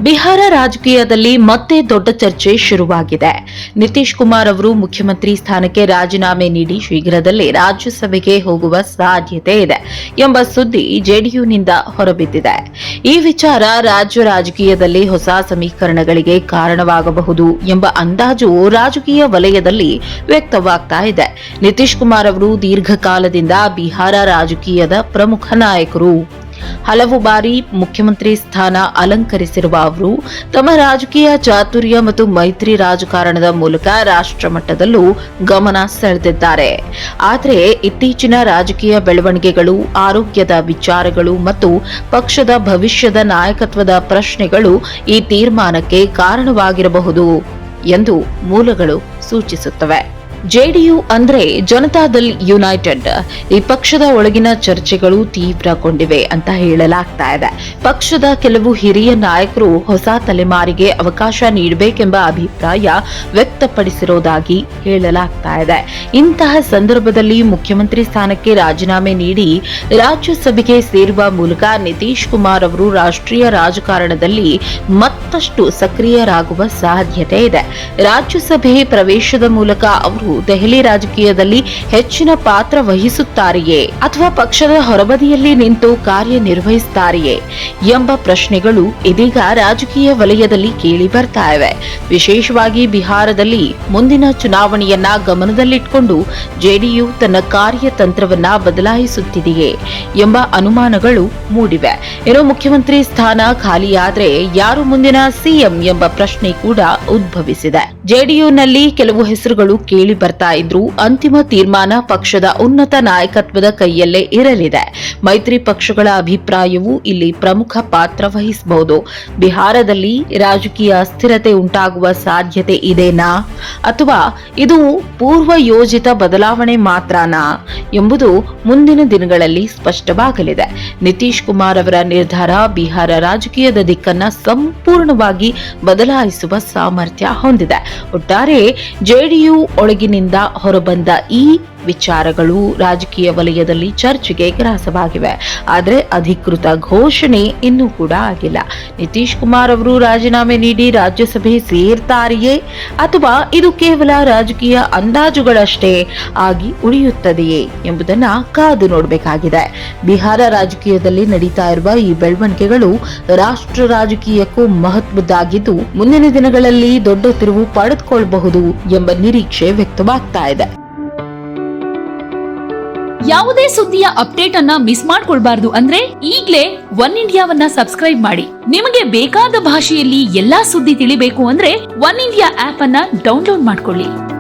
ಬಿಹಾರ ರಾಜಕೀಯದಲ್ಲಿ ಮತ್ತೆ ದೊಡ್ಡ ಚರ್ಚೆ ಶುರುವಾಗಿದೆ. ನಿತೀಶ್ ಕುಮಾರ್ ಅವರು ಮುಖ್ಯಮಂತ್ರಿ ಸ್ಥಾನಕ್ಕೆ ರಾಜೀನಾಮೆ ನೀಡಿ ಶೀಘ್ರದಲ್ಲೇ ರಾಜ್ಯಸಭೆಗೆ ಹೋಗುವ ಸಾಧ್ಯತೆ ಇದೆ ಎಂಬ ಸುದ್ದಿ ಜೆಡಿಯುನಿಂದ ಹೊರಬಿದ್ದಿದೆ. ಈ ವಿಚಾರ ರಾಜ್ಯ ರಾಜಕೀಯದಲ್ಲಿ ಹೊಸ ಸಮೀಕರಣಗಳಿಗೆ ಕಾರಣವಾಗಬಹುದು ಎಂಬ ಅಂದಾಜು ರಾಜಕೀಯ ವಲಯದಲ್ಲಿ ವ್ಯಕ್ತವಾಗ್ತಾ ಇದೆ. ನಿತೀಶ್ ಕುಮಾರ್ ಅವರು ದೀರ್ಘಕಾಲದಿಂದ ಬಿಹಾರ ರಾಜಕೀಯದ ಪ್ರಮುಖ ನಾಯಕರು. ಹಲವು ಬಾರಿ ಮುಖ್ಯಮಂತ್ರಿ ಸ್ಥಾನ ಅಲಂಕರಿಸಿರುವ ಅವರು ತಮ್ಮ ರಾಜಕೀಯ ಚಾತುರ್ಯ ಮತ್ತು ಮೈತ್ರಿ ರಾಜಕಾರಣದ ಮೂಲಕ ರಾಷ್ಟ್ರ ಮಟ್ಟದಲ್ಲೂ ಗಮನ ಸೆಳೆದಿದ್ದಾರೆ. ಆದರೆ ಇತ್ತೀಚಿನ ರಾಜಕೀಯ ಬೆಳವಣಿಗೆಗಳು, ಆರೋಗ್ಯದ ವಿಚಾರಗಳು ಮತ್ತು ಪಕ್ಷದ ಭವಿಷ್ಯದ ನಾಯಕತ್ವದ ಪ್ರಶ್ನೆಗಳು ಈ ತೀರ್ಮಾನಕ್ಕೆ ಕಾರಣವಾಗಿರಬಹುದು ಎಂದು ಮೂಲಗಳು ಸೂಚಿಸುತ್ತವೆ. ಜೆಡಿಯು ಅಂದ್ರೆ ಜನತಾದಳ್ ಯುನೈಟೆಡ್. ಈ ಪಕ್ಷದ ಒಳಗಿನ ಚರ್ಚೆಗಳು ತೀವ್ರಗೊಂಡಿವೆ ಅಂತ ಹೇಳಲಾಗ್ತಾ ಇದೆ. ಪಕ್ಷದ ಕೆಲವು ಹಿರಿಯ ನಾಯಕರು ಹೊಸ ತಲೆಮಾರಿಗೆ ಅವಕಾಶ ನೀಡಬೇಕೆಂಬ ಅಭಿಪ್ರಾಯ ವ್ಯಕ್ತಪಡಿಸಿರುವುದಾಗಿ ಹೇಳಲಾಗ್ತಾ ಇದೆ. ಇಂತಹ ಸಂದರ್ಭದಲ್ಲಿ ಮುಖ್ಯಮಂತ್ರಿ ಸ್ಥಾನಕ್ಕೆ ರಾಜೀನಾಮೆ ನೀಡಿ ರಾಜ್ಯಸಭೆಗೆ ಸೇರುವ ಮೂಲಕ ನಿತೀಶ್ ಕುಮಾರ್ ಅವರು ರಾಷ್ಟ್ರೀಯ ರಾಜಕಾರಣದಲ್ಲಿ ಮತ್ತಷ್ಟು ಸಕ್ರಿಯರಾಗುವ ಸಾಧ್ಯತೆ ಇದೆ. ರಾಜ್ಯಸಭೆ ಪ್ರವೇಶದ ಮೂಲಕ ಅವರು ದೆಹಲಿ ರಾಜಕೀಯದಲ್ಲಿ ಹೆಚ್ಚಿನ ಪಾತ್ರ ವಹಿಸುತ್ತಾರೆಯೇ ಅಥವಾ ಪಕ್ಷದ ಹೊರಬದಿಯಲ್ಲಿ ನಿಂತು ಕಾರ್ಯನಿರ್ವಹಿಸುತ್ತಾರೆಯೇ ಎಂಬ ಪ್ರಶ್ನೆಗಳು ಇದೀಗ ರಾಜಕೀಯ ವಲಯದಲ್ಲಿ ಕೇಳಿ ಬರ್ತಾ ಇವೆ. ವಿಶೇಷವಾಗಿ ಬಿಹಾರದಲ್ಲಿ ಮುಂದಿನ ಚುನಾವಣೆಯನ್ನ ಗಮನದಲ್ಲಿಟ್ಟುಕೊಂಡು ಜೆಡಿಯು ತನ್ನ ಕಾರ್ಯತಂತ್ರವನ್ನ ಬದಲಾಯಿಸುತ್ತಿದೆಯೇ ಎಂಬ ಅನುಮಾನಗಳು ಮೂಡಿವೆ. ಇನ್ನು ಮುಖ್ಯಮಂತ್ರಿ ಸ್ಥಾನ ಖಾಲಿಯಾದ್ರೆ ಯಾರು ಮುಂದಿನ ಸಿಎಂ ಎಂಬ ಪ್ರಶ್ನೆ ಕೂಡ ಉದ್ಭವಿಸಿದೆ. ಜೆಡಿಯುನಲ್ಲಿ ಕೆಲವು ಹೆಸರುಗಳು ಕೇಳಿ ಬರ್ತಾ ಇದ್ರು. ಅಂತಿಮ ತೀರ್ಮಾನ ಪಕ್ಷದ ಉನ್ನತ ನಾಯಕತ್ವದ ಕೈಯಲ್ಲೇ ಇರಲಿದೆ. ಮೈತ್ರಿ ಪಕ್ಷಗಳ ಅಭಿಪ್ರಾಯವು ಇಲ್ಲಿ ಪ್ರಮುಖ ಪಾತ್ರ ವಹಿಸಬಹುದು. ಬಿಹಾರದಲ್ಲಿ ರಾಜಕೀಯ ಅಸ್ಥಿರತೆ ಉಂಟಾಗುವ ಸಾಧ್ಯತೆ ಇದೆನಾ ಅಥವಾ ಇದು ಪೂರ್ವ ಯೋಜಿತ ಬದಲಾವಣೆ ಮಾತ್ರನಾ ಎಂಬುದು ಮುಂದಿನ ದಿನಗಳಲ್ಲಿ ಸ್ಪಷ್ಟವಾಗಲಿದೆ. ನಿತೀಶ್ ಕುಮಾರ್ ಅವರ ನಿರ್ಧಾರ ಬಿಹಾರ ರಾಜಕೀಯದ ದಿಕ್ಕನ್ನ ಸಂಪೂರ್ಣವಾಗಿ ಬದಲಾಯಿಸುವ ಸಾಮರ್ಥ್ಯ ಹೊಂದಿದೆ. ಒಟ್ಟಾರೆ ಜೆಡಿಯು ಒಳಗಿನಿಂದ ಹೊರಬಂದ ಈ ವಿಚಾರಗಳು ರಾಜಕೀಯ ವಲಯದಲ್ಲಿ ಚರ್ಚೆಗೆ ಗ್ರಾಸವಾಗಿವೆ. ಆದರೆ ಅಧಿಕೃತ ಘೋಷಣೆ ಇನ್ನೂ ಕೂಡ ಆಗಿಲ್ಲ. ನಿತೀಶ್ ಕುಮಾರ್ ಅವರು ರಾಜೀನಾಮೆ ನೀಡಿ ರಾಜ್ಯಸಭೆ ಸೇರ್ತಾರೆಯೇ ಅಥವಾ ಇದು ಕೇವಲ ರಾಜಕೀಯ ಅಂದಾಜುಗಳಷ್ಟೇ ಆಗಿ ಉಳಿಯುತ್ತದೆಯೇ ಎಂಬುದನ್ನ ಕಾದು ನೋಡಬೇಕಾಗಿದೆ. ಬಿಹಾರ ರಾಜಕೀಯದಲ್ಲಿ ನಡೀತಾ ಇರುವ ಈ ಬೆಳವಣಿಗೆಗಳು ರಾಷ್ಟ್ರ ರಾಜಕೀಯಕ್ಕೂ ಮಹತ್ವದ್ದಾಗಿದ್ದು ಮುಂದಿನ ದಿನಗಳಲ್ಲಿ ದೊಡ್ಡ ತಿರುವು ಪಡೆದುಕೊಳ್ಳಬಹುದು ಎಂಬ ನಿರೀಕ್ಷೆ ವ್ಯಕ್ತವಾಗ್ತಾ ಇದೆ. ಯಾವುದೇ ಸುದ್ದಿಯ ಅಪ್ಡೇಟ್ ಅನ್ನ ಮಿಸ್ ಮಾಡ್ಕೊಳ್ಬಾರ್ದು ಅಂದ್ರೆ ಈಗ್ಲೇ ಒನ್ ಇಂಡಿಯಾವನ್ನ ಸಬ್ಸ್ಕ್ರೈಬ್ ಮಾಡಿ. ನಿಮಗೆ ಬೇಕಾದ ಭಾಷೆಯಲ್ಲಿ ಎಲ್ಲಾ ಸುದ್ದಿ ತಿಳಿಬೇಕು ಅಂದ್ರೆ ಒನ್ ಇಂಡಿಯಾ ಆಪ್ ಅನ್ನ ಡೌನ್ಲೋಡ್ ಮಾಡ್ಕೊಳ್ಳಿ.